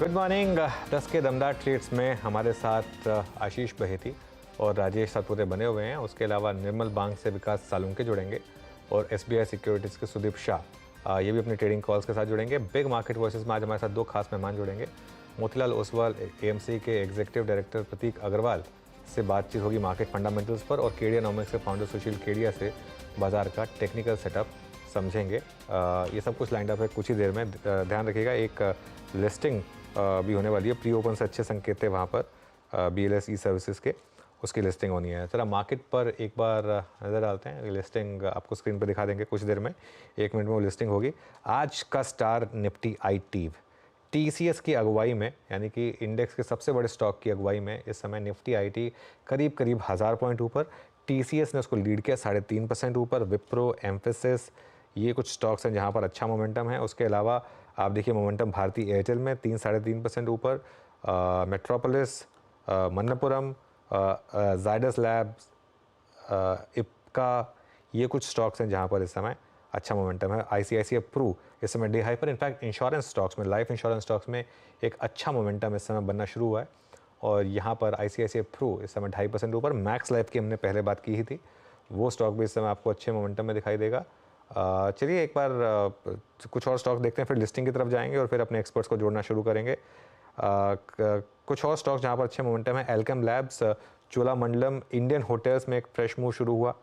Good morning. 10 के दमदार trades में हमारे साथ आशीष बहेती और राजेश सातपुते बने हुए हैं। उसके अलावा निर्मल बांग से विकास सालुंके जुड़ेंगे और एसबीआई सिक्योरिटीज़ के सुदीप शाह ये भी अपनी ट्रेडिंग कॉल्स के साथ जुड़ेंगे। बिग मार्केट वॉइसेस में आज हमारे साथ दो खास मेहमान जुड़ेंगे। मोतीलाल ओसवाल एएमसी के एग्जीक्यूटिव डायरेक्टर प्रतीक अग्रवाल से बातचीत होगी मार्केट फंडामेंटल्स पर, और केडिया नॉमिक्स के फाउंडर सुशील केडिया से बाजार का टेक्निकल सेटअप समझेंगे। ये सब कुछ लाइन अप है कुछ ही देर में। ध्यान रखिएगा, एक लिस्टिंग भी होने वाली है। प्री ओपन से अच्छे संकेत थे वहाँ पर BLS ई सर्विसेज के, उसकी लिस्टिंग होनी है। जरा मार्केट पर एक बार नज़र डालते हैं। लिस्टिंग आपको स्क्रीन पर दिखा देंगे कुछ देर में, 1 मिनट में वो लिस्टिंग होगी। आज का स्टार निफ्टी आई TCS की अगुवाई में, यानी कि इंडेक्स के सबसे बड़े स्टॉक की अगुवाई में इस समय निफ्टी IT करीब 1000 पॉइंट ऊपर। TCS ने उसको लीड किया 3.5% ऊपर। विप्रो, एम्फेसिस, ये कुछ स्टॉक्स हैं जहाँ पर अच्छा मोमेंटम है। उसके अलावा आप देखिए मोमेंटम भारती एयरटेल में 3-3.5% ऊपर। मेट्रोपोलिस, मन्नपुरम, जायडस लैब्स, इप्का, ये कुछ स्टॉक्स हैं जहाँ पर इस समय अच्छा मोमेंटम है। ICICI प्रू इस समय डे हाई पर। इनफैक्ट इंश्योरेंस स्टॉक्स में, लाइफ इंश्योरेंस स्टॉक्स में एक अच्छा मोमेंटम इस समय बनना शुरू हुआ है, और यहाँ पर ICICI प्रू इस समय 2.5% ऊपर। मैक्स लाइफ की हमने पहले बात की ही थी, वो स्टॉक भी इस समय आपको अच्छे मोमेंटम में दिखाई देगा। चलिए एक बार कुछ और स्टॉक देखते हैं, फिर लिस्टिंग की तरफ जाएंगे और फिर अपने एक्सपर्ट्स को जोड़ना शुरू करेंगे। कुछ और स्टॉक्स जहाँ पर अच्छे मोमेंटम है, Alkem labs, Cholamandalam, Indian hotels में एक फ्रेश मूव शुरू हुआ।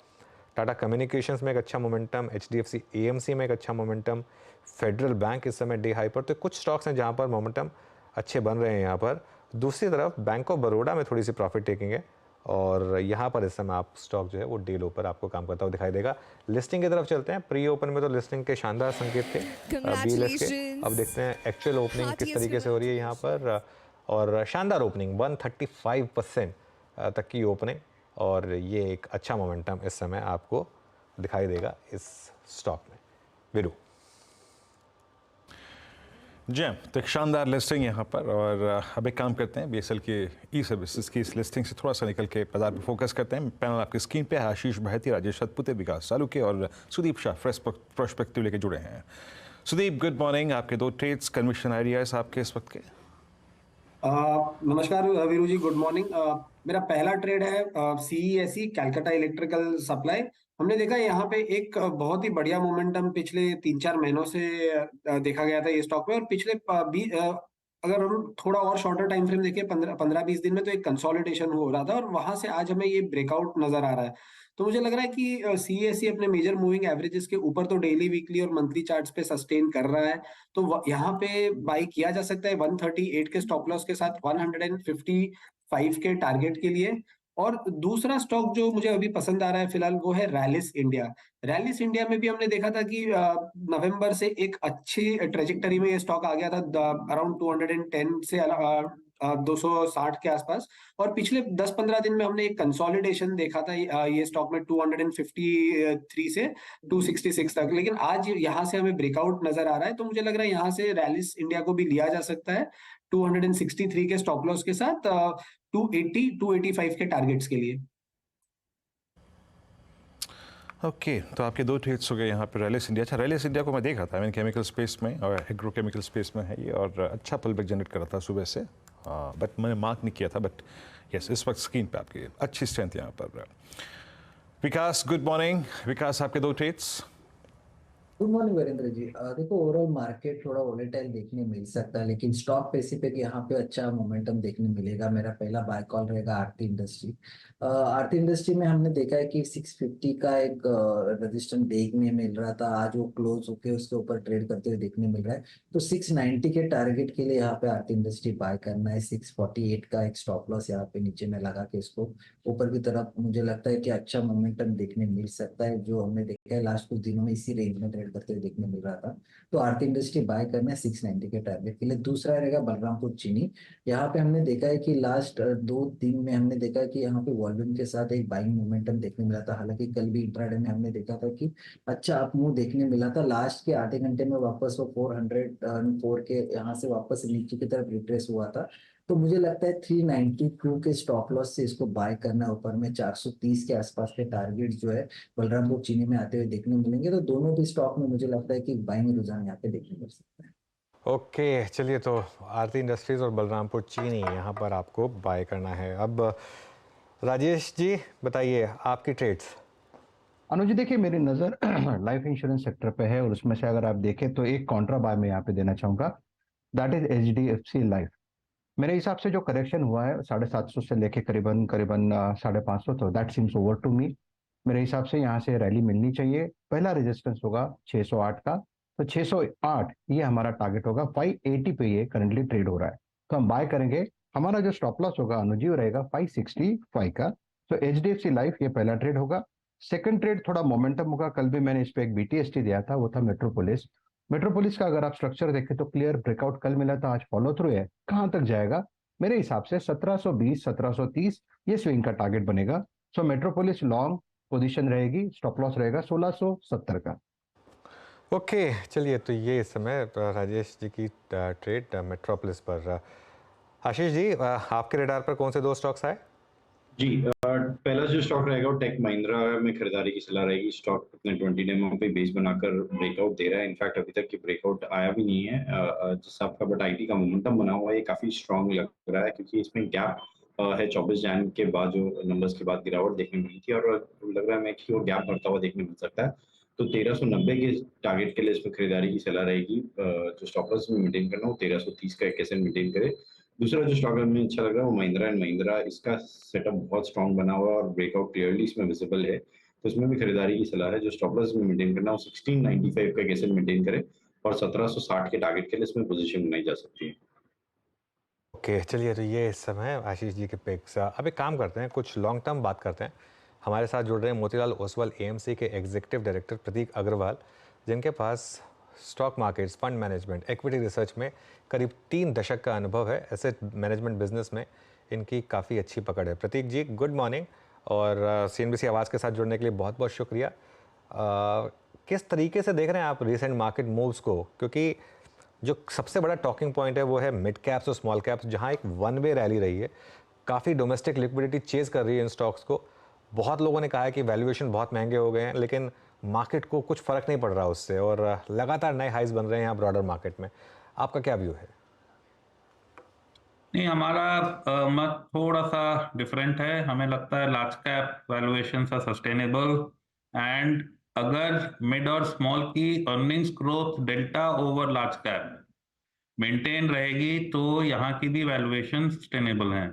टाटा कम्युनिकेशंस में एक अच्छा मोमेंटम, HDFC AMC में एक अच्छा मोमेंटम, फेडरल बैंक इस समय डे हाई पर। तो कुछ स्टॉक्स हैं जहाँ पर मोमेंटम अच्छे बन रहे हैं यहाँ पर। दूसरी तरफ बैंक ऑफ बड़ौदा में थोड़ी सी प्रॉफिट टेकिंग है, और यहाँ पर इस समय आप स्टॉक जो है वो डे लो पर आपको काम करता हुआ दिखाई देगा। लिस्टिंग की तरफ चलते हैं। प्री ओपन में तो लिस्टिंग के शानदार संकेत थे BLS के। अब देखते हैं एक्चुअल ओपनिंग किस तरीके से हो रही है यहाँ पर। और शानदार ओपनिंग 135% तक की ओपनिंग, और ये एक अच्छा मोमेंटम इस समय आपको दिखाई देगा इस स्टॉक में। वीरू जी, तो एक शानदार लिस्टिंग यहाँ पर। और अब एक काम करते हैं, BSL की ई सर्विसेज की इस लिस्टिंग से थोड़ा सा निकल के बाजार पर फोकस करते हैं। पैनल आपकी स्क्रीन पे है। आशीष बहेती, राजेश सातपुते, विकास सालुके और सुदीप शाह फ्रेश प्रोस्पेक्टिव लेके जुड़े हैं। Sudeep, good morning. आपके दो ट्रेड्स, कन्विक्शन आइडियाज आपके इस वक्त के? नमस्कार वीरू जी, गुड मॉर्निंग। मेरा पहला ट्रेड है CESE कैलकाटा इलेक्ट्रिकल सप्लाई। हमने देखा यहाँ पे एक बहुत ही बढ़िया मोमेंटम पिछले 3-4 महीनों से देखा गया था ये स्टॉक में, और पिछले अगर हम थोड़ा और शॉर्टर टाइम फ्रेम देखें 15-20 दिन में, तो एक कंसोलिडेशन हो रहा था, और वहां से आज हमें ये ब्रेकआउट नजर आ रहा है। तो मुझे लग रहा है कि CESE अपने मेजर मूविंग एवरेजेस के ऊपर तो डेली, वीकली और मंथली चार्ट्स पे सस्टेन कर रहा है। तो यहाँ पे बाई किया जा सकता है 138 के स्टॉप लॉस के साथ 155 के टारगेट के लिए। और दूसरा स्टॉक जो मुझे अभी पसंद आ रहा है फिलहाल, वो है रैलिस इंडिया। रैलिस इंडिया में भी हमने देखा था कि नवंबर से एक अच्छी ट्रेजेक्टरी में ये स्टॉक आ गया था, अराउंड 210 से 260 के आसपास। और पिछले 10-15 दिन में हमने एक कंसोलिडेशन देखा था ये स्टॉक में 253 से 266 तक, लेकिन आज यहाँ से हमें ब्रेकआउट नजर आ रहा है। तो मुझे लग रहा है यहाँ से रैलिस इंडिया को भी लिया जा सकता है 263 के स्टॉप लॉस के साथ 285 के टारगेट्स के लिए। ओके, तो आपके दो ट्रेड्स हो गए यहाँ पर रैलिस इंडिया। अच्छा, रैलिस इंडिया को मैं देख रहा था, मैंने केमिकल स्पेस में और एग्रोकेमिकल स्पेस में है ये, और अच्छा पुल बैक जनरेट कर रहा था सुबह से, बट मैंने मार्क नहीं किया था। बट यस, इस वक्त स्क्रीन पे आपकी अच्छी स्ट्रेंथ यहाँ पर। विकास, गुड मॉर्निंग। विकास, आपके दो trades. Good morning Virendra ji. देखो, ओवरऑल मार्केट थोड़ा वोलेटाइल देखने मिल सकता है, लेकिन स्टॉक स्पेसिफिक यहाँ पे अच्छा मोमेंटम देखने मिलेगा। मेरा पहला बाय कॉल रहेगा आरती इंडस्ट्री। आरती इंडस्ट्री में हमने देखा है कि 650 का एक रजिस्टेंस देखने मिल रहा था, आज वो क्लोज होके उसके ऊपर ट्रेड करते हुए देखने मिल रहा है। तो 690 के टारगेट के लिए यहाँ पे आरती इंडस्ट्री बाय करना है। 648 का एक स्टॉप लॉस यहाँ पे नीचे में लगा के इसको ऊपर की तरफ मुझे लगता है कि अच्छा मोमेंटम देखने मिल सकता है, जो हमने देखा है लास्ट कुछ दिनों में इसी रेंज में ट्रेड करते हुए देखने मिल रहा था। तो आरती इंडस्ट्री बाय करना है 690 के टारगेट के लिए। दूसरा रहेगा बलरामपुर चीनी। यहाँ पे हमने देखा है कि लास्ट 2 दिन में हमने देखा है कि यहाँ पे वॉल्यूम के साथ एक बाइंग मोमेंटम देखने मिला था। हालांकि कल भी इंट्राडे में हमने देखा था कि अच्छा अप मूव देखने मिला था। लास्ट के आधे घंटे में वापस वो 404 के यहाँ से वापस नीचे की तरफ रिट्रेस हुआ था। तो मुझे लगता है 392 के स्टॉप लॉस से इसको बाय करना है। ऊपर में 430 के आसपास के टारगेट जो है बलरामपुर चीनी में आते हुए देखने मिलेंगे। तो दोनों भी स्टॉक में मुझे लगता है कि बाइंग रुझान यहाँ पे देखने मिल सकता है। ओके, चलिए तो आरती इंडस्ट्रीज और बलरामपुर चीनी यहाँ पर आपको बाय करना है। अब राजेश जी बताइए आपकी ट्रेड्स। अनुज जी देखिए, मेरी नज़र लाइफ इंश्योरेंस सेक्टर पे है और उसमें से अगर आप देखें तो एक कॉन्ट्रा बाय मैं यहाँ पे देना चाहूंगा, दैट इज HDFC लाइफ। मेरे हिसाब से जो करेक्शन हुआ है 750 से लेके करीबन करीबन 550, तो that seems over to me. मेरे हिसाब से यहाँ से रैली मिलनी चाहिए। पहला रेजिस्टेंस होगा 608 का, तो 608 ये हमारा टारगेट होगा। 580 पे ये करंटली ट्रेड हो रहा है, तो हम बाय करेंगे। हमारा जो स्टॉप लॉस होगा अनुजी वो रहेगा 565 का। तो HDFC लाइफ ये पहला ट्रेड होगा। सेकंड ट्रेड थोड़ा मोमेंटम होगा। कल भी मैंने इस पे एक BTST दिया था, वो था मेट्रोपोलिस। मेट्रोपोलिस का अगर आप स्ट्रक्चर देखें तो क्लियर ब्रेकआउट कल मिला था, आज फॉलो थ्रू है। कहां तक जाएगा? मेरे हिसाब से 1720 1730 ये स्विंग का टारगेट बनेगा। सो मेट्रोपोलिस लॉन्ग पोजीशन रहेगी, स्टॉप लॉस रहेगा 1670 का। ओके, चलिए तो ये इस समय राजेश जी की ट्रेड मेट्रोपोलिस पर। आशीष जी आपके रेडार पर कौन से दो स्टॉक्स आए? जी, पहला जो स्टॉक रहेगा वो टेक महिंद्रा में खरीदारी की सलाह रहेगी। स्टॉक अपने 20 डेमो पे बेस बनाकर ब्रेकआउट दे रहा है। इनफैक्ट अभी तक ये ब्रेकआउट आया भी नहीं है जिस हिसाब का, बट आईटी का मोमेंटम बना हुआ है, ये काफी स्ट्रांग लग रहा है क्योंकि इसमें गैप है 24 जैन के बाद, जो नंबर्स के बाद गिरावट देखने मिली थी, और लग रहा है कि वो गैप बढ़ता हुआ देखने मिल सकता है। तो 1390 के टारगेट के लिए इसमें खरीदारी की सलाह रहेगी। जो स्टॉपर्स में मेंटेन करना हो 1330 का 1% मेंटेन करे। दूसरा जो स्टॉक हमें अच्छा लग रहा है वो महिंद्रा एंड महिंद्रा। इसका सेटअप बहुत स्ट्रांग बना हुआ है और ब्रेकआउट क्लियरली इसमें विजिबल है, तो इसमें भी खरीदारी की सलाह है। जो स्टॉप लॉस में मेंटेन करना हो 1695 का कैसे मेंटेन करे, और 1760 के टारगेट के लिए इसमें पोजीशन बनाई जा सकती है। ओके, चलिए तो ये इस समय आशीष जी के पिक्स। अब एक काम करते हैं, कुछ लॉन्ग टर्म बात करते हैं। हमारे साथ जुड़ रहे हैं मोतीलाल ओसवाल AMC के एग्जीक्यूटिव डायरेक्टर प्रतीक अग्रवाल, जिनके पास stock markets, fund management, equity research में करीब 3 दशक का अनुभव है। एसेट मैनेजमेंट बिजनेस में इनकी काफ़ी अच्छी पकड़ है। प्रतीक जी गुड मॉर्निंग, और CNBC आवाज़ के साथ जुड़ने के लिए बहुत बहुत शुक्रिया। किस तरीके से देख रहे हैं आप रिसेंट मार्केट मूव्स को? क्योंकि जो सबसे बड़ा टॉकिंग पॉइंट है वो है मिड कैप्स और स्मॉल कैप्स, जहां एक वन वे रैली रही है। काफ़ी डोमेस्टिक लिक्विडिटी चेज कर रही है इन स्टॉक्स को। बहुत लोगों ने कहा है कि वैल्यूएशन बहुत महंगे हो गए हैं, लेकिन मार्केट को कुछ फ़र्क नहीं पड़ रहा उससे, और लगातार नए हाइज बन रहे हैं यहाँ ब्रॉडर मार्केट में। आपका क्या व्यू है? नहीं, हमारा मत थोड़ा सा डिफरेंट है। हमें लगता है large cap valuation are sustainable, and अगर मिड और स्मॉल की earnings growth delta over large cap maintain रहेगी तो यहाँ की भी वैल्यूएशन सस्टेनेबल हैं।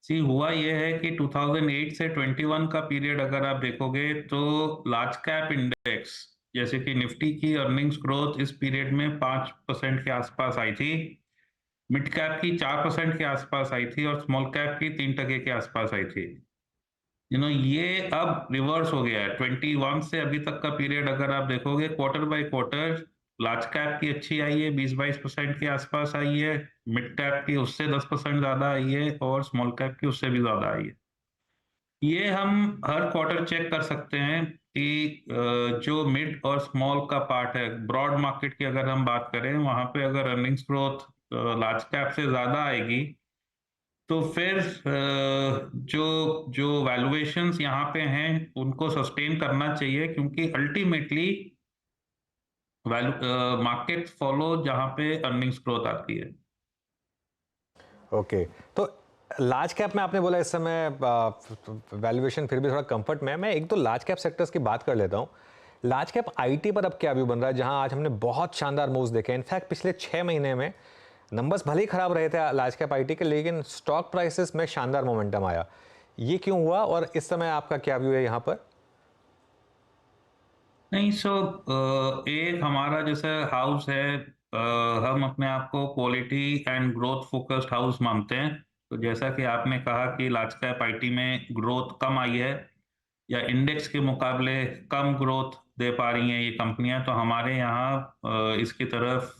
सी हुआ ये है कि 2008 से 21 का पीरियड अगर आप देखोगे तो लार्ज कैप इंडेक्स जैसे कि निफ्टी की अर्निंग्स ग्रोथ इस पीरियड में 5% के आसपास आई थी, मिड कैप की 4% के आसपास आई थी, और स्मॉल कैप की 3% के आसपास आई थी। ये अब रिवर्स हो गया है। 21 से अभी तक का पीरियड अगर आप देखोगे, quarter by quarter large cap की अच्छी आई है, 20-22% के आसपास आई है, मिड कैप की उससे 10% ज्यादा आई है, और स्मॉल कैप की उससे भी ज्यादा आई है। ये हम हर क्वार्टर चेक कर सकते हैं कि जो मिड और स्मॉल का पार्ट है ब्रॉड मार्केट की अगर हम बात करें, वहां पे अगर अर्निंग्स ग्रोथ लार्ज कैप से ज्यादा आएगी तो फिर जो जो वैल्यूएशंस यहाँ पे हैं उनको सस्टेन करना चाहिए, क्योंकि अल्टीमेटली मार्केट फॉलो जहाँ पे अर्निंग्स ग्रोथ आती है। ओके, तो लार्ज कैप में आपने बोला इस समय वैल्यूएशन फिर भी थोड़ा कंफर्ट में है। मैं एक दो लार्ज कैप सेक्टर्स की बात कर लेता हूँ। लार्ज कैप IT पर अब क्या व्यू बन रहा है, जहां आज हमने बहुत शानदार मूव्स देखे। इनफैक्ट पिछले 6 महीने में नंबर्स भले ही खराब रहे थे लार्ज कैप IT के, लेकिन स्टॉक प्राइसेस में शानदार मोमेंटम आया। ये क्यों हुआ, और इस समय आपका क्या व्यू है यहाँ पर? नहीं, एक हमारा जैसे हाउस है, हम अपने आप को quality and growth focused house मानते हैं। तो जैसा कि आपने कहा कि लार्ज कैप IT में ग्रोथ कम आई है या इंडेक्स के मुकाबले कम ग्रोथ दे पा रही हैं ये कंपनियां, तो हमारे यहाँ इसकी तरफ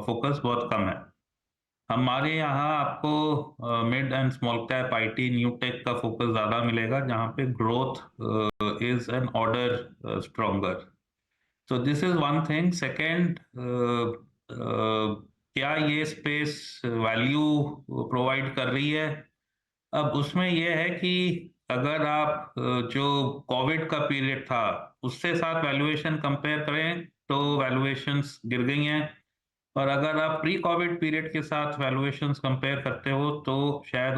फोकस बहुत कम है। हमारे यहाँ आपको mid and small cap IT new take का फोकस ज़्यादा मिलेगा, जहाँ पे growth is an order stronger. So this is one thing. Second, क्या ये स्पेस वैल्यू प्रोवाइड कर रही है? अब उसमें यह है कि अगर आप जो कोविड का पीरियड था उससे साथ वैल्यूएशन कंपेयर करें तो वैल्यूएशंस गिर गई हैं, और अगर आप प्री कोविड पीरियड के साथ वैल्यूएशंस कंपेयर करते हो तो शायद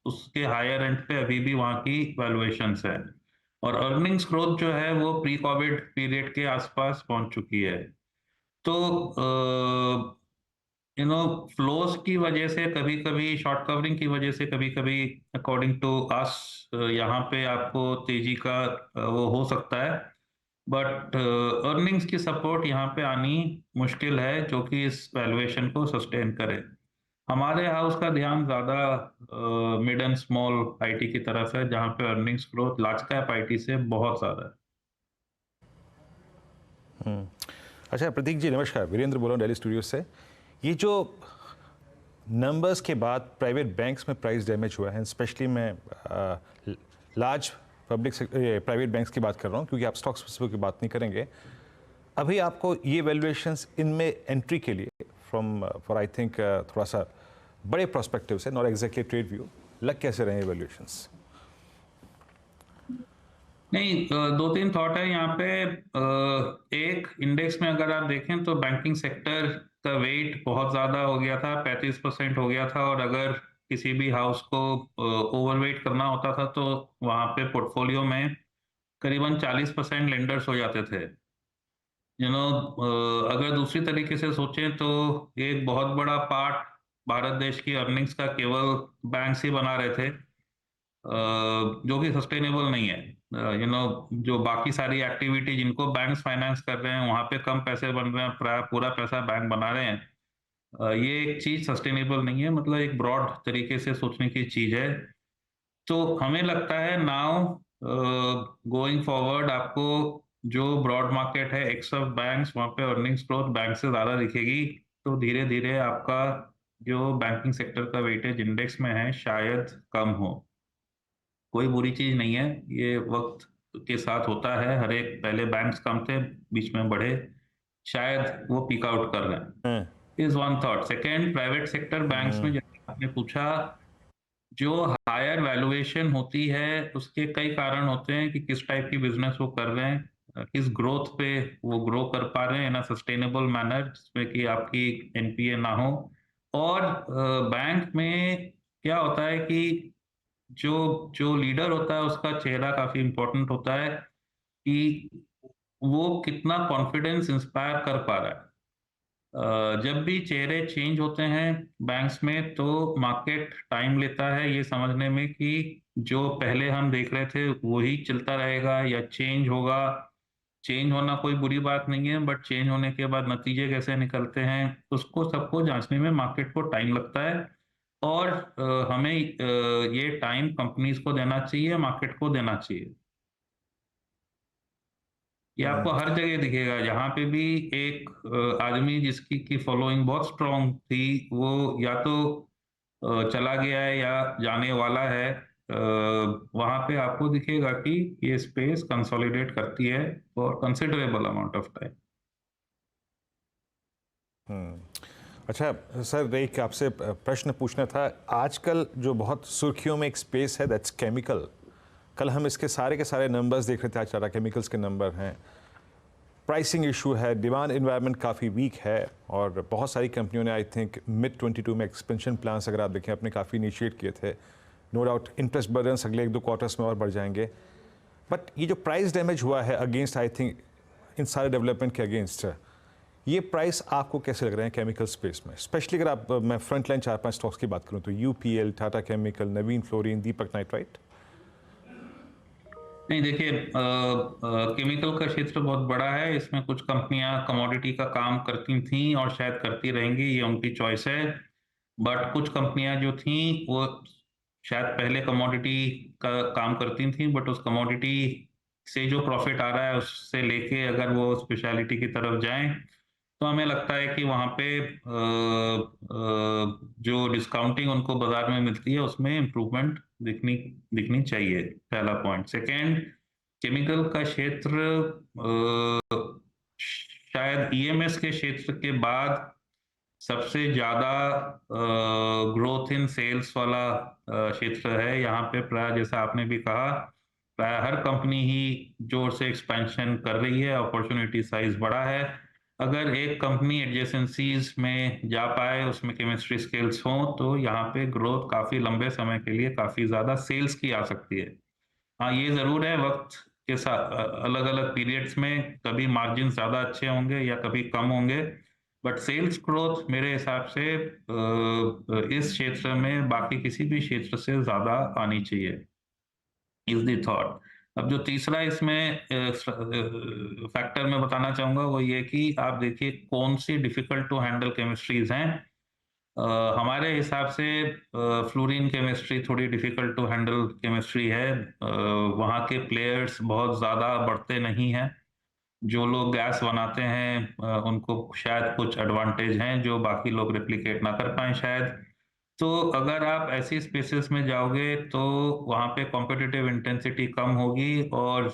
उसके हायर एंड पे अभी भी वहाँ की वैल्यूएशंस है, और अर्निंग्स ग्रोथ जो है वो प्री कोविड पीरियड के आसपास पहुंच चुकी है। तो फ्लोज की वजह से कभी-कभी, शॉर्ट कवरिंग की वजह से कभी-कभी, अकॉर्डिंग टू अस, यहाँ पे आपको तेजी का वो हो सकता है, बट अर्निंग्स की सपोर्ट यहाँ पे आनी मुश्किल है जो कि इस वैल्यूएशन को सस्टेन करे। हमारे हाउस का ध्यान ज़्यादा मिड एंड स्मॉल आईटी की तरफ है, जहाँ पे earnings growth large cap IT से बहुत ज़्यादा है। अच्छा प्रतीक जी नमस्कार, वीरेंद्र बोल रहा हूँ दिल्ली स्टूडियो से। ये जो नंबर्स के बाद प्राइवेट बैंक्स में प्राइस डैमेज हुआ है, स्पेशली मैं लार्ज पब्लिक प्राइवेट बैंक्स की बात कर रहा हूँ क्योंकि आप स्टॉक स्पेसिफिक की बात नहीं करेंगे। अभी आपको ये वैल्यूएशंस इनमें एंट्री के लिए फ्रॉम फॉर आई थिंक थोड़ा सा बड़े प्रोस्पेक्टिव से, नॉट एग्जैक्टली ट्रेड व्यू, लग कैसे रहे हैं वैल्यूएशंस? नहीं, दो तीन थॉट है यहाँ पे। एक, इंडेक्स में अगर आप देखें तो बैंकिंग सेक्टर का वेट बहुत ज़्यादा हो गया था, 35% हो गया था, और अगर किसी भी हाउस को ओवरवेट करना होता था तो वहाँ पे पोर्टफोलियो में करीबन 40% लेंडर्स हो जाते थे। अगर दूसरी तरीके से सोचें तो एक बहुत बड़ा पार्ट भारत देश की अर्निंग्स का केवल बैंक्स ही बना रहे थे, जो कि सस्टेनेबल नहीं है। जो बाकी सारी एक्टिविटी जिनको बैंक्स फाइनेंस कर रहे हैं वहाँ पे कम पैसे बन रहे हैं, पूरा पैसा बैंक बना रहे हैं। ये एक चीज सस्टेनेबल नहीं है, मतलब एक ब्रॉड तरीके से सोचने की चीज है। तो हमें लगता है नाउ गोइंग फॉरवर्ड आपको जो ब्रॉड मार्केट है एक्स ऑफ बैंक्स, वहाँ पे अर्निंग्स ग्रोथ बैंक से ज़्यादा दिखेगी। तो धीरे धीरे आपका जो बैंकिंग सेक्टर का वेटेज इंडेक्स में है शायद कम हो। कोई बुरी चीज नहीं है, ये वक्त के साथ होता है, हर एक, पहले बैंक्स कम थे, बीच में बढ़े, शायद वो पीक आउट कर रहे हैं, is one thought. Second, private sector banks में जैसे आपने पूछा, जो हायर वैल्यूएशन होती है उसके कई कारण होते हैं कि किस टाइप की बिजनेस वो कर रहे हैं, किस ग्रोथ पे वो ग्रो कर पा रहे हैं इन अ सस्टेनेबल मैनर, जिसमें कि आपकी एनपीए ना हो। और बैंक में क्या होता है कि जो जो लीडर होता है उसका चेहरा काफी इंपॉर्टेंट होता है कि वो कितना कॉन्फिडेंस इंस्पायर कर पा रहा है। जब भी चेहरे चेंज होते हैं बैंक्स में तो मार्केट टाइम लेता है ये समझने में कि जो पहले हम देख रहे थे वही चलता रहेगा या चेंज होगा। चेंज होना कोई बुरी बात नहीं है, बट चेंज होने के बाद नतीजे कैसे निकलते हैं उसको सबको जांचने में मार्केट को टाइम लगता है। और हमें ये टाइम कंपनीज को देना चाहिए, मार्केट को देना चाहिए। ये आपको हर जगह दिखेगा, जहाँ पे भी एक आदमी जिसकी की फॉलोइंग बहुत स्ट्रांग थी वो या तो चला गया है या जाने वाला है, वहां पे आपको दिखेगा कि ये स्पेस कंसोलिडेट करती है for considerable amount of time. अच्छा सर, एक आपसे प्रश्न पूछना था। आजकल जो बहुत सुर्खियों में एक स्पेस है दैट्स केमिकल। कल हम इसके सारे के सारे नंबर्स देख रहे थे, आज टाटा केमिकल्स के नंबर हैं, प्राइसिंग इशू है, डिमांड इन्वायरमेंट काफ़ी वीक है, और बहुत सारी कंपनियों ने आई थिंक मिड 22 में एक्सपेंशन प्लान्स अगर आप देखें अपने काफ़ी इनिशिएट किए थे। नो डाउट इंटरेस्ट बर्डन्स अगले 1-2 क्वार्टर्स में और बढ़ जाएंगे, बट ये जो प्राइस डैमेज हुआ है अगेंस्ट आई थिंक इन सारे डेवलपमेंट के अगेंस्ट, ये प्राइस आपको कैसे लग रहे हैं केमिकल स्पेस में? स्पेशली अगर आप मैं फ्रंट लाइन 4-5 स्टॉक्स की बात करूँ तो यूपीएल, टाटा केमिकल, नवीन फ्लोरिन, दीपक नाइट्राइट। नहीं, देखिए, केमिकल का क्षेत्र बहुत बड़ा है, इसमें कुछ कंपनियां कमोडिटी का काम करती थी और शायद करती रहेंगी, ये उनकी चॉइस है। बट कुछ कंपनियां जो थी वो शायद पहले कमोडिटी का काम करती थी, बट उस कमोडिटी से जो प्रॉफिट आ रहा है उससे लेके अगर वो स्पेशलिटी की तरफ जाएं तो हमें लगता है कि वहाँ पे जो डिस्काउंटिंग उनको बाजार में मिलती है उसमें इम्प्रूवमेंट दिखनी चाहिए, पहला पॉइंट। सेकेंड, केमिकल का क्षेत्र शायद ईएमएस के क्षेत्र के बाद सबसे ज्यादा ग्रोथ इन सेल्स वाला क्षेत्र है। यहाँ पे प्राय, जैसा आपने भी कहा, प्राय हर कंपनी ही जोर से एक्सपेंशन कर रही है, अपॉर्चुनिटी साइज बड़ा है। अगर एक कंपनी एडजेसेंसीज में जा पाए, उसमें केमिस्ट्री स्किल्स हों, तो यहाँ पे ग्रोथ काफ़ी लंबे समय के लिए काफ़ी ज़्यादा सेल्स की आ सकती है। हाँ, ये ज़रूर है, वक्त के साथ अलग-अलग पीरियड्स में कभी मार्जिन ज़्यादा अच्छे होंगे या कभी कम होंगे, बट सेल्स ग्रोथ मेरे हिसाब से इस क्षेत्र में बाकी किसी भी क्षेत्र से ज़्यादा आनी चाहिए, इज़ द थॉट। अब जो तीसरा इसमें फैक्टर मैं बताना चाहूँगा वो ये कि आप देखिए कौन सी डिफिकल्ट टू हैंडल केमिस्ट्रीज़ हैं। हमारे हिसाब से फ्लोरीन केमिस्ट्री थोड़ी डिफिकल्ट टू हैंडल केमिस्ट्री है। वहाँ के प्लेयर्स बहुत ज़्यादा बढ़ते नहीं हैं। जो लोग गैस बनाते हैं उनको शायद कुछ एडवांटेज हैं जो बाकी लोग रेप्लिकेट ना कर पाएँ शायद। तो अगर आप ऐसी स्पेसेस में जाओगे तो वहाँ पे कॉम्पिटिटिव इंटेंसिटी कम होगी और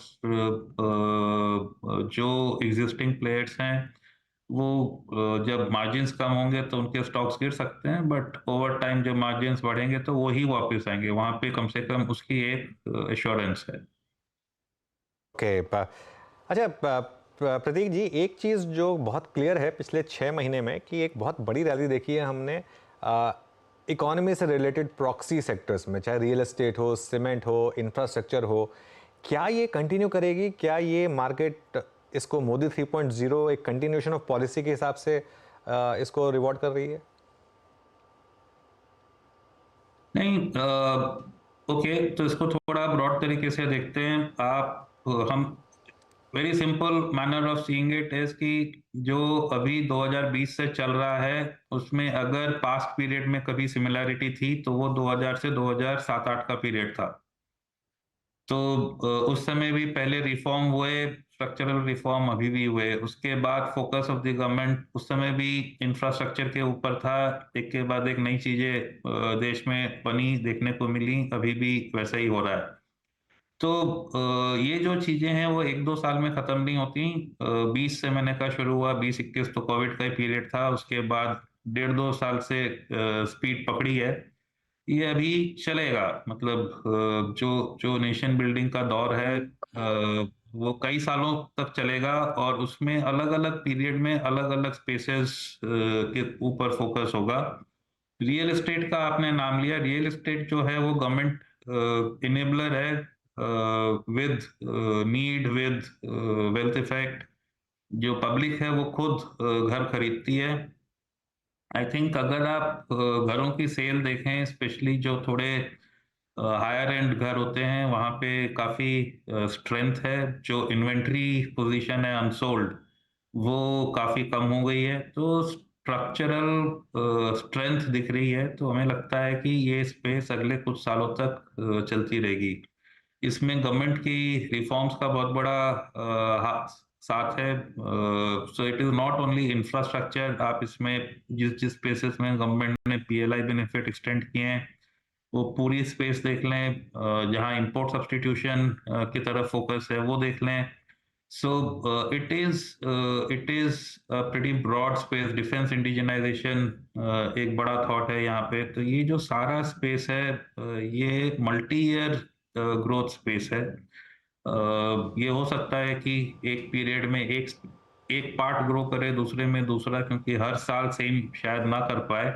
जो एग्जिस्टिंग प्लेयर्स हैं वो जब मार्जिन्स कम होंगे तो उनके स्टॉक्स गिर सकते हैं, बट ओवर टाइम जब मार्जिन्स बढ़ेंगे तो वो ही वापस आएंगे। वहाँ पे कम से कम उसकी एक एश्योरेंस है। ओके अच्छा प्रतीक जी, एक चीज़ जो बहुत क्लियर है पिछले 6 महीने में कि एक बहुत बड़ी रैली देखी है हमने इकोनॉमी से रिलेटेड प्रॉक्सी सेक्टर्स में, चाहे रियल एस्टेट हो, सीमेंट हो, इंफ्रास्ट्रक्चर हो। क्या ये कंटिन्यू करेगी? क्या ये मार्केट इसको मोदी 3.0 एक कंटिन्यूशन ऑफ पॉलिसी के हिसाब से इसको रिवॉर्ड कर रही है? नहीं, ओके, तो इसको थोड़ा ब्रॉड तरीके से देखते हैं। हम very simple manner of seeing it is कि जो अभी 2020 से चल रहा है उसमें अगर पास्ट पीरियड में कभी सिमिलैरिटी थी तो वो 2000 से 2007-8 का पीरियड था। तो उस समय भी पहले रिफॉर्म हुए, स्ट्रक्चरल रिफॉर्म अभी भी हुए। उसके बाद फोकस ऑफ द गवर्नमेंट उस समय भी इंफ्रास्ट्रक्चर के ऊपर था। एक के बाद एक नई चीजें देश में बनी, देखने को मिली, अभी भी वैसा ही हो रहा है। तो ये जो चीजें हैं वो 1-2 साल में खत्म नहीं होती। 20 से मैंने कहा शुरू हुआ, 20-21 तो कोविड का ही पीरियड था, उसके बाद 1.5-2 साल से स्पीड पकड़ी है। ये अभी चलेगा, मतलब जो जो नेशन बिल्डिंग का दौर है वो कई सालों तक चलेगा और उसमें अलग अलग पीरियड में अलग अलग स्पेसेस के ऊपर फोकस होगा। रियल एस्टेट का आपने नाम लिया, रियल एस्टेट जो है वो गवर्नमेंट इनेबलर है with need, with wealth effect. जो पब्लिक है वो खुद घर खरीदती है। आई थिंक अगर आप घरों की सेल देखें, स्पेशली जो थोड़े हायर एंड घर होते हैं, वहाँ पे काफ़ी स्ट्रेंथ है। जो इन्वेंट्री पोजीशन है अनसोल्ड वो काफ़ी कम हो गई है, तो स्ट्रक्चरल स्ट्रेंथ दिख रही है। तो हमें लगता है कि ये स्पेस अगले कुछ सालों तक चलती रहेगी। इसमें गवर्नमेंट की रिफॉर्म्स का बहुत बड़ा साथ है। सो it is not only infrastructure. आप इसमें जिस जिस प्लेसेस में गवर्नमेंट ने पीएलआई बेनिफिट एक्सटेंड किए हैं वो पूरी स्पेस देख लें। जहां इंपोर्ट सब्सटीट्यूशन की तरफ फोकस है वो देख लें। So it is pretty broad space. Defence indigenisation एक बड़ा थॉट है यहाँ पे। तो ये जो सारा स्पेस है ये मल्टी ईयर ग्रोथ स्पेस है। ये हो सकता है कि एक पीरियड में एक पार्ट ग्रो करे, दूसरे में दूसरा, क्योंकि हर साल सेम शायद ना कर पाए।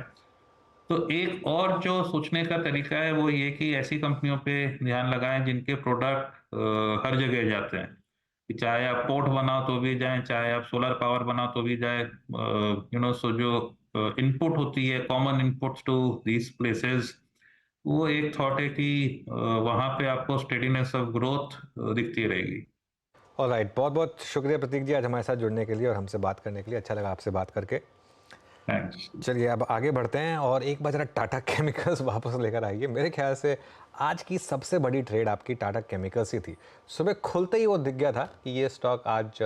तो एक और जो सोचने का तरीका है वो ये कि ऐसी कंपनियों पे ध्यान लगाएं जिनके प्रोडक्ट हर जगह जाते हैं। कि चाहे आप पोर्ट बनाओ तो भी जाएं, चाहे आप सोलर पावर बनाओ तो भी जाए। सो जो इनपुट होती है, common inputs to these places, वो एक थॉट है कि वहां पे आपको स्टेडीनेस ऑफ ग्रोथ दिखती रहेगी। ऑलराइट, बहुत बहुत शुक्रिया प्रतीक जी आज हमारे साथ जुड़ने के लिए और हमसे बात करने के लिए। अच्छा लगा आपसे बात करके। थैंक्स। चलिए अब आगे बढ़ते हैं और एक बार जरा टाटा केमिकल्स वापस लेकर आइए। मेरे ख्याल से आज की सबसे बड़ी ट्रेड आपकी टाटा केमिकल्स ही थी। सुबह खुलते ही वो दिख गया था कि ये स्टॉक आज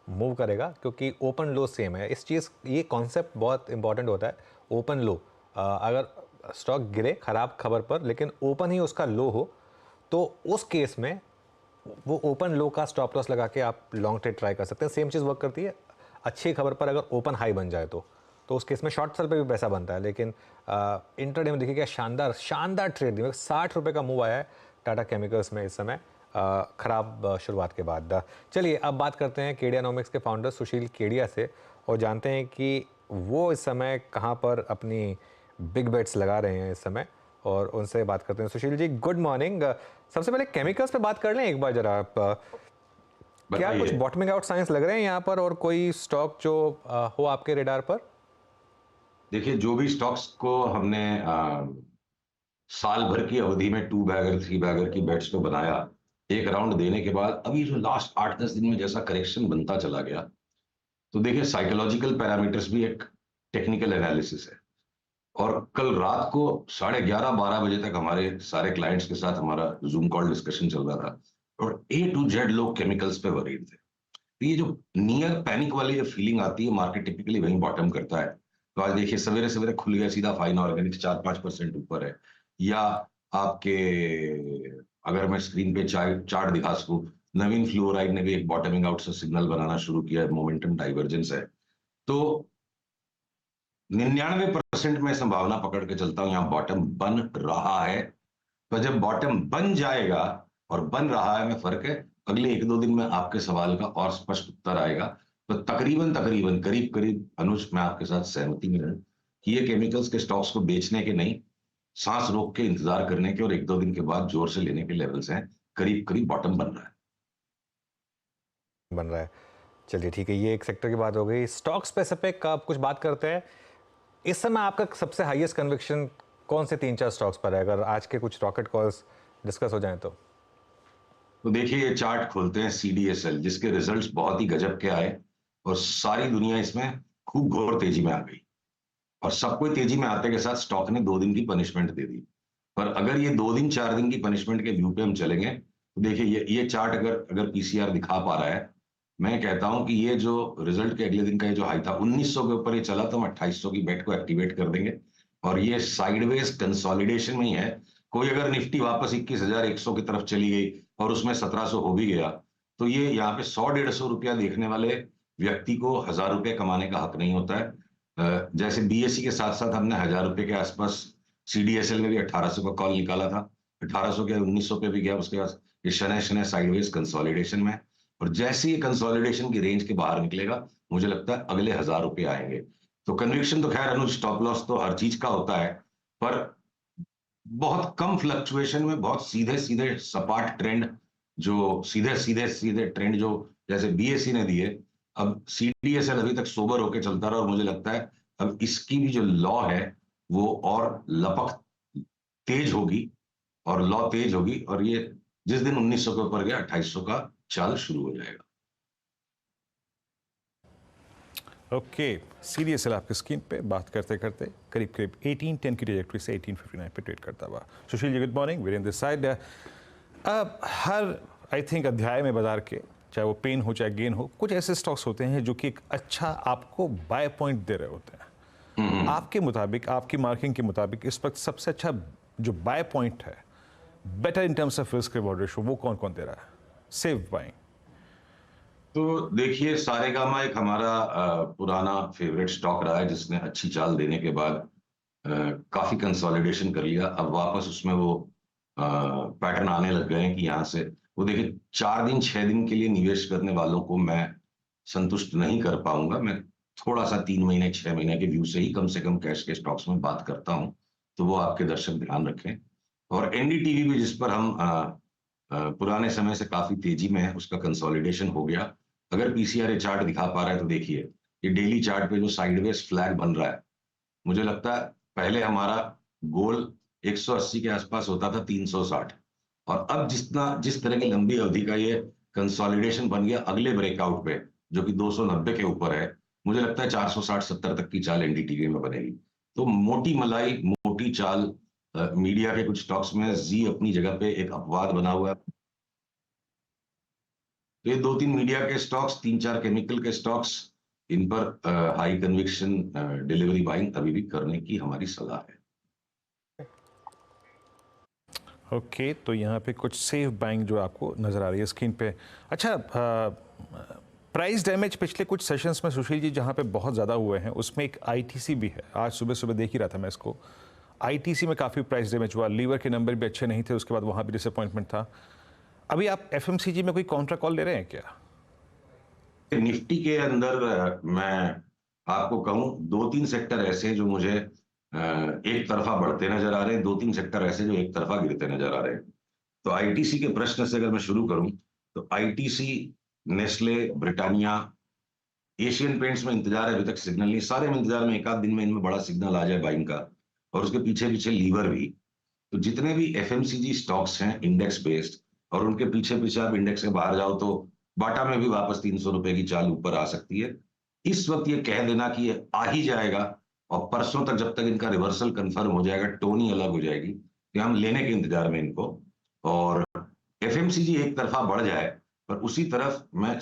मूव करेगा, क्योंकि ओपन लो सेम है। इस चीज़, ये कॉन्सेप्ट बहुत इंपॉर्टेंट होता है। ओपन लो, अगर स्टॉक गिरे खराब खबर पर, लेकिन ओपन ही उसका लो हो, तो उस केस में वो ओपन लो का स्टॉप लॉस लगा के आप लॉन्ग ट्रेड ट्राई कर सकते हैं। सेम चीज़ वर्क करती है अच्छी खबर पर। अगर ओपन हाई बन जाए तो उस केस में शॉर्ट सेल पे भी पैसा बनता है। लेकिन इंट्राडे में देखिए क्या शानदार ट्रेड दी। 60 रुपये का मूव आया है टाटा केमिकल्स में इस समय खराब शुरुआत के बाद। चलिए अब बात करते हैं केडियानॉमिक्स के फाउंडर सुशील केडिया से, और जानते हैं कि वो इस समय कहाँ पर अपनी बिग बेट्स लगा रहे हैं इस समय, और उनसे बात करते हैं। सुशील जी, गुड मॉर्निंग। सबसे पहले केमिकल्स पे बात कर लें एक बार जरा आप। क्या कुछ बॉटमिंग आउट साइंस लग रहे हैं यहाँ पर, और कोई स्टॉक जो हो आपके रेडार पर? देखिए, जो भी स्टॉक्स को हमने साल भर की अवधि में 2 बैगर 3 बैगर की बेट्स को बनाया, एक राउंड देने के बाद अभी जो लास्ट 8-10 दिन में जैसा करेक्शन बनता चला गया, तो देखिए साइकोलॉजिकल पैरामीटर्स भी एक टेक्निकल एनालिसिस है। और कल रात को 11:30-12 बजे तक हमारे सारे क्लाइंट्स के साथ हमारा जूम कॉल डिस्कशन चल रहा था, और A to Z लोग केमिकल्स पे वरीड थे। तो ये जो नियर पैनिक वाली जो फीलिंग आती है, मार्केट टिपिकली वहीं बॉटम करता है। तो आज देखिए सवेरे सवेरे खुल गया सीधा फाइन ऑर्गेनिक्स 4-5% ऊपर है, या आपके अगर मैं स्क्रीन पे चार्ट दिखा सकूं, नवीन फ्लोराइड ने भी एक बॉटमिंग आउट से सिग्नल बनाना शुरू किया है, मोमेंटम डाइवर्जेंस है। तो 99% में संभावना पकड़ के चलता हूं यहाँ बॉटम बन रहा है। तो जब बॉटम बन जाएगा, और बन रहा है में फर्क है, अगले 1-2 दिन में आपके सवाल का और स्पष्ट उत्तर आएगा। तो तकरीबन करीब करीब अनुज, मैं आपके साथ सहमति में हूं कि ये केमिकल्स के स्टॉक्स को बेचने के नहीं, सांस रोक के इंतजार करने के और 1-2 दिन के बाद जोर से लेने के लेवल्स हैं। करीब बॉटम बन रहा है। चलिए ठीक है, ये एक सेक्टर की बात हो गई। स्टॉक स्पेसिफिक आप कुछ बात करते हैं। इस समय आपका सबसे हाईएस्ट कन्विक्शन कौन से 3-4 स्टॉक्स पर है, अगर आज के कुछ रॉकेट कॉल्स डिस्कस हो जाएं तो? देखिए, ये चार्ट खोलते हैं CDSL, जिसके रिजल्ट्स बहुत ही गजब के आए और सारी दुनिया इसमें खूब घोर तेजी में आ गई, और सबको तेजी में आते के साथ स्टॉक ने 2 दिन की पनिशमेंट दे दी। पर अगर ये 2 दिन 4 दिन की पनिशमेंट के व्यू पे हम चलेंगे, तो देखिए ये चार्ट अगर PCR दिखा पा रहा है, मैं कहता हूं कि ये जो रिजल्ट के अगले दिन का ये जो हाई था 1900 के ऊपर ये चला, तो हम 2800 की बेट को एक्टिवेट कर देंगे, और ये साइडवेज कंसोलिडेशन में ही है। कोई अगर निफ्टी वापस 21,100 की तरफ चली गई और उसमें 1700 हो भी गया, तो ये यहाँ पे 100-150 रुपया देखने वाले व्यक्ति को 1000 रुपये कमाने का हक नहीं होता है। जैसे BSE के साथ साथ हमने 1000 रुपये के आसपास CDSL में भी 1800 का कॉल निकाला था, 1800 के 1900 पे भी गया, उसके बाद ये शनय साइडवेज कंसोलिडेशन में, और जैसे ही कंसोलिडेशन की रेंज के बाहर निकलेगा, मुझे लगता है अगले 1000 रुपये आएंगे। तो कन्विक्शन तो खैर अनुज, स्टॉप लॉस तो हर चीज का होता है, पर बहुत कम फ्लक्चुएशन में बहुत सीधे सपाट ट्रेंड, जो सीधे ट्रेंड जो जैसे BSE ने दिए, अब CDSL अभी तक सोबर होके चलता रहा, और मुझे लगता है अब इसकी भी जो लॉ है वो और लपक तेज होगी, और लॉ तेज होगी, और ये जिस दिन 1900 के ऊपर गया 2800 का चाल शुरू हो जाएगा। ओके, CDSL आपकी स्क्रीन पे बात करते करते करीब 1810 की ट्रेजेक्टरी से 1859 पे ट्रेड करता हुआ। Sushil ji, good morning. Virendra this side. Here I think अध्याय में बाजार के, चाहे वो पेन हो चाहे गेन हो, कुछ ऐसे स्टॉक्स होते हैं जो कि एक अच्छा आपको बाय पॉइंट दे रहे होते हैं। आपके मुताबिक, आपकी मार्किंग के मुताबिक इस वक्त सबसे अच्छा जो बाय पॉइंट है, better in terms of risk reward ratio, वो कौन कौन दे रहा है? Safe buying. तो देखिए, सारेगामा एक हमारा पुराना फेवरेट स्टॉक रहा है, जिसने अच्छी चाल देने के बाद काफी कंसोलिडेशन कर लिया। अब वापस उसमें वो पैटर्न आने लग गए हैं कि यहाँ से वो देखिए 4 दिन 6 दिन के लिए निवेश करने वालों को मैं संतुष्ट नहीं कर पाऊंगा। मैं थोड़ा सा 3 महीने 6 महीने के व्यू से ही कम से कम कैश के स्टॉक्स में बात करता हूं, तो वो आपके दर्शक ध्यान रखें। और NDTV भी, जिस पर हम पुराने समय से काफी तेजी में है, उसका कंसोलिडेशन हो गया। अगर PCRA चार्ट दिखा पा रहा है तो देखिए, ये डेली चार्ट पे जो साइडवेज फ्लैग बन रहा है, मुझे लगता है पहले हमारा गोल 180 के आसपास होता था, 360, और अब जिस तरह की लंबी अवधि का ये कंसोलिडेशन बन गया अगले ब्रेकआउट पे, जो कि 290 के ऊपर है, मुझे लगता है 460-70 तक की चाल NDTV में बनेगी। तो मोटी मलाई, मोटी चाल। मीडिया के कुछ स्टॉक्स में जी अपनी जगह पे एक अपवाद बना हुआ है। तो ये 2-3 मीडिया के स्टॉक्स, 3-4 केमिकल के स्टॉक्स, इन पर हाई कन्विक्शन डिलीवरी बाइंग अभी भी करने की हमारी सलाह है। ओके, तो यहाँ पे कुछ सेफ बाइंग जो आपको नज़र आ रही है स्क्रीन पे। अच्छा, प्राइस डैमेज पिछले कुछ सेशंस में सुशील जी जहाँ पे बहुत ज़्यादा हुए हैं, उसमें एक ITC भी है। आज सुबह देख ही रहा था मैं इसको, ITC में काफ़ी प्राइस डैमेज हुआ। लीवर के नंबर भी अच्छे नहीं थे, उसके बाद वहाँ भी डिसअपॉइंटमेंट था। अभी आप FMCG में कोई काउंटर कॉल ले रहे हैं क्या? निफ्टी के अंदर मैं आपको कहूं 2-3 सेक्टर ऐसे हैं जो मुझे एक तरफा बढ़ते नजर आ रहे हैं, 2-3 सेक्टर ऐसे जो एक तरफा गिरते नजर आ रहे हैं। तो आईटीसी के प्रश्न से अगर मैं शुरू करूं तो ITC, Nestle, Britannia, Asian paints में इंतजार है, अभी तक सिग्नल नहीं, सारे में इंतजार में एक आध दिन में इनमें बड़ा सिग्नल आ जाए बाइंग का, और उसके पीछे पीछे लीवर भी। तो जितने भी एफएमसीजी स्टॉक्स हैं इंडेक्स बेस्ड, और उनके पीछे पीछे आप इंडेक्स के बाहर जाओ तो बाटा में भी वापस 300 रुपए की चाल ऊपर आ सकती है। इस वक्त ये कह देना कि ये आ ही जाएगा, और परसों तक जब तक इनका रिवर्सल कंफर्म हो जाएगा, टोन ही अलग हो जाएगी कि हम लेने के इंतजार में इनको। और एफएमसीजी एक तरफा बढ़ जाए, पर उसी तरफ मैं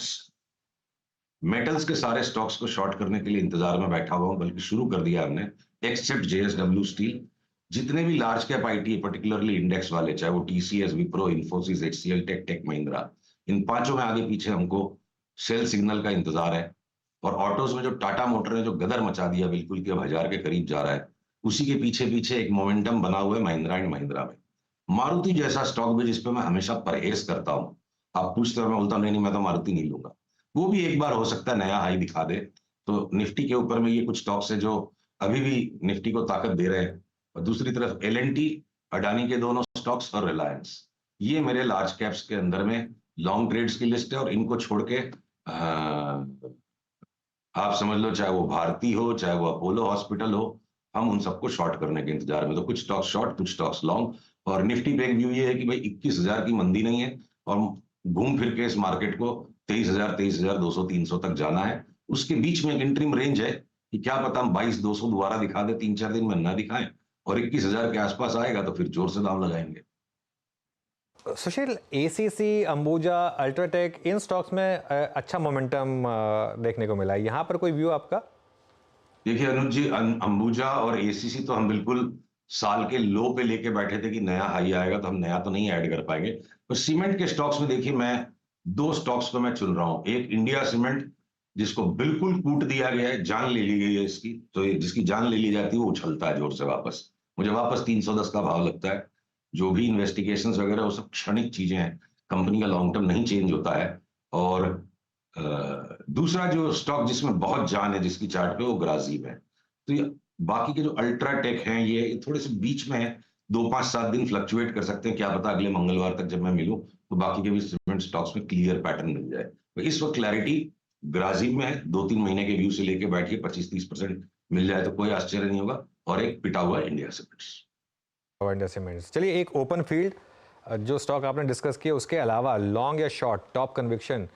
मेटल्स के सारे स्टॉक्स को शॉर्ट करने के लिए इंतजार में बैठा हुआ हूं, बल्कि शुरू कर दिया हमने, एक्सेप्ट जेएसडब्ल्यू स्टील। जितने भी large cap IT particularly index वाले, चाहे वो TCS, Wipro, Infosys, HCL, Tech Mahindra, इन पांचों में आगे पीछे हमको सेल सिग्नल का इंतजार है। और ऑटोज में जो टाटा मोटर ने जो गदर मचा दिया बिल्कुल कि अब 1000 के करीब जा रहा है, उसी के पीछे पीछे एक मोमेंटम बना हुआ है महिंद्रा एंड महिंद्रा में। मारुति जैसा स्टॉक भी जिसपे मैं हमेशा परहेज करता हूं, आप पूछते हो, मैं बोलता नहीं, मैं तो मारुति नहीं लूंगा, वो भी एक बार हो सकता है नया हाई दिखा दे। तो निफ्टी के ऊपर में ये कुछ स्टॉक्स है जो अभी भी निफ्टी को ताकत दे रहे हैं। और दूसरी तरफ एलएनटी, अडानी के दोनों स्टॉक्स और रिलायंस, ये मेरे लार्ज कैप्स के अंदर में लॉन्ग ट्रेड्स की लिस्ट है। और इनको छोड़ के आप समझ लो, चाहे वो भारती हो, चाहे वो अपोलो हॉस्पिटल हो, हम उन सबको शॉर्ट करने के इंतजार में। तो कुछ स्टॉक्स शॉर्ट, कुछ स्टॉक्स लॉन्ग। और निफ्टी पे एक व्यू ये है कि भाई 21,000 की मंदी नहीं है, और घूम फिर के इस मार्केट को 23,000, 23,200, 300 तक जाना है। उसके बीच में एक इंटरिम रेंज है कि क्या पता हम 22,200 दोबारा दिखा दे, 3-4 दिन में ना दिखाएं, और 21,000 के आसपास आएगा तो फिर जोर से दाम लगाएंगे। सुशील, एसीसी, अंबुजा, अल्ट्राटेक, इन स्टॉक्स में अच्छा मोमेंटम देखने को मिला है, यहाँ पर कोई व्यू आपका? देखिए अनुज जी, अंबुजा और एसीसी तो हम बिल्कुल साल के लो पे लेके बैठे थे कि नया हाई आएगा, तो हम नया तो नहीं ऐड कर पाएंगे। पर सीमेंट के स्टॉक्स में देखिए, मैं 2 स्टॉक्स को मैं चुन रहा हूं। एक इंडिया सीमेंट, जिसको बिल्कुल कूट दिया गया है, जान ले ली गई है इसकी, तो जिसकी जान ले ली जाती है वो उछलता है जोर से वापस। मुझे वापस 310 का भाव लगता है। जो भी इन्वेस्टिगेशंस वगैरह वो सब क्षणिक चीजें हैं, कंपनी का लॉन्ग टर्म नहीं चेंज होता है। और दूसरा जो स्टॉक जिसमें बहुत जान है जिसकी चार्ट पे, वो ग्राजीम है। तो ये बाकी के जो अल्ट्राटेक हैं, ये थोड़े से बीच में है, 2-5-7 दिन फ्लक्चुएट कर सकते हैं। क्या पता अगले मंगलवार तक जब मैं मिलूं तो बाकी के भी सीमेंट स्टॉक्स में क्लियर पैटर्न मिल जाए। तो इस वक्त क्लैरिटी ग्राजीम में है। 2-3 महीने के व्यू से लेके बैठिए, 25-30% मिल जाए तो कोई आश्चर्य नहीं होगा। और एक पिटा हुआ इंडिया सीमेंट्स। India cements. चलिए, एक ओपन फील्ड जो स्टॉक आपने डिस्कस किया, उसके अलावा लॉन्ग या शॉर्ट टॉप कन्विक्शन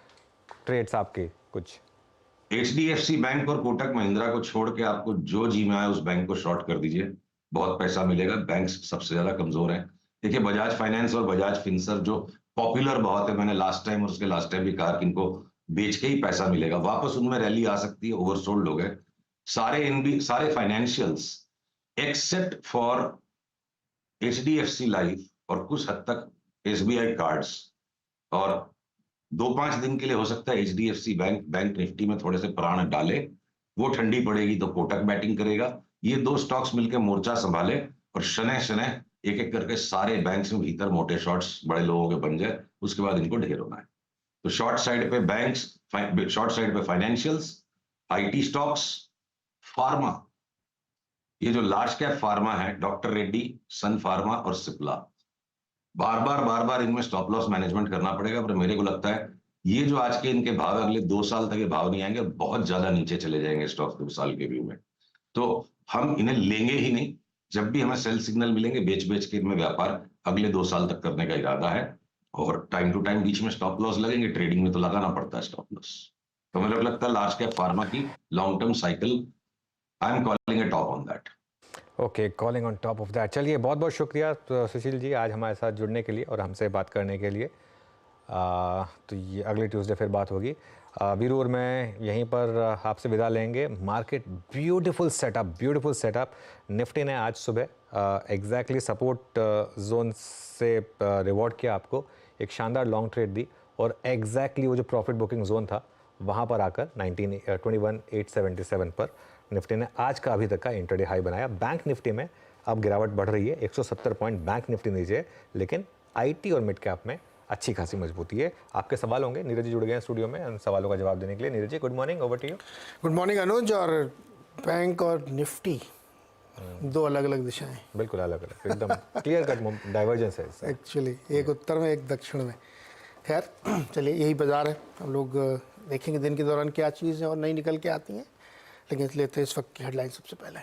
ट्रेड्स आपके कुछ? एचडीएफसी बैंक और कोटक महिंद्रा को छोड़ के आपको जो जी में आए उस बैंक को शॉर्ट कर दीजिए, बहुत पैसा मिलेगा। बैंक सबसे ज्यादा कमजोर है। देखिए, बजाज फाइनेंस और बजाज फिनसर्व जो पॉपुलर बहुत है, मैंने लास्ट टाइम और उसके लास्ट टाइम भी कहा कि इनको बेच के ही पैसा मिलेगा, वापस उनमें रैली आ सकती है, ओवरसोल्ड हो गए सारे financials except for HDFC life और कुछ हद तक एसबीआई कार्ड्स। और 2-5 दिन के लिए हो सकता है एचडीएफसी बैंक निफ्टी में थोड़े से प्राण डाले, वो ठंडी पड़ेगी तो कोटक बैटिंग करेगा। ये 2 स्टॉक्स मिलकर मोर्चा संभाले, और शनै शनै एक एक करके सारे बैंक्स में भीतर मोटे शॉर्ट्स बड़े लोगों के बन जाए, उसके बाद इनको ढेर होना है। तो शॉर्ट साइड पे बैंक्स, शॉर्ट साइड पे फाइनेंशियल्स, आईटी स्टॉक्स, फार्मा। ये जो लार्ज कैप फार्मा है, डॉक्टर रेड्डी, सन फार्मा और सिप्ला, बार बार इनमें स्टॉप लॉस मैनेजमेंट करना पड़ेगा। पर मेरे को लगता है ये जो आज के इनके भाव, अगले 2 साल तक ये भाव नहीं आएंगे, बहुत ज्यादा नीचे चले जाएंगे स्टॉक 2 साल के व्यू में। तो हम इन्हें लेंगे ही नहीं। जब भी हमें सेल सिग्नल मिलेंगे, बेच के इनमें व्यापार अगले 2 साल तक करने का इरादा है। और टाइम टू टाइम बीच में स्टॉप लॉस लगेंगे, ट्रेडिंग में तो लगाना पड़ता है स्टॉप लॉस। तो मुझे लगता है लार्ज कैप फार्मा की long term cycle, I am calling A top on that. Okay, calling on top of that. चलिए, बहुत बहुत शुक्रिया सुशील जी आज हमारे साथ जुड़ने के लिए और हमसे बात करने के लिए। तो ये अगले ट्यूसडे फिर बात होगी। वीरूर में यहीं पर आपसे विदा लेंगे। Market beautiful setup. निफ्टी ने आज सुबह एग्जैक्टली सपोर्ट जोन से रिवॉर्ड किया आपको, एक शानदार लॉन्ग ट्रेड दी, और एग्जैक्टली वो जो प्रॉफिट बुकिंग जोन था वहाँ पर आकर 21,877 पर निफ्टी ने आज का अभी तक का इंट्राडे हाई बनाया। बैंक निफ्टी में अब गिरावट बढ़ रही है, 170 पॉइंट बैंक निफ्टी नीचे, लेकिन आईटी और मिड कैप में अच्छी खासी मजबूती है। आपके सवाल होंगे, नीरज जी जुड़ गए हैं स्टूडियो में उन सवालों का जवाब देने के लिए। Neeraj ji, good morning, over to you. Good morning Anuj. और बैंक और निफ्टी दो अलग अलग दिशाएं, बिल्कुल अलग अलग, एकदम क्लियर कट डाइवर्जेंस है इससे। एक्चुअली एक उत्तर में एक दक्षिण में। खैर चलिए, यही बाजार है, हम लोग देखेंगे दिन के दौरान क्या चीज़ है और नई निकल के आती हैं, लेकिन लेते हैं इस वक्त की हेडलाइन सबसे पहले।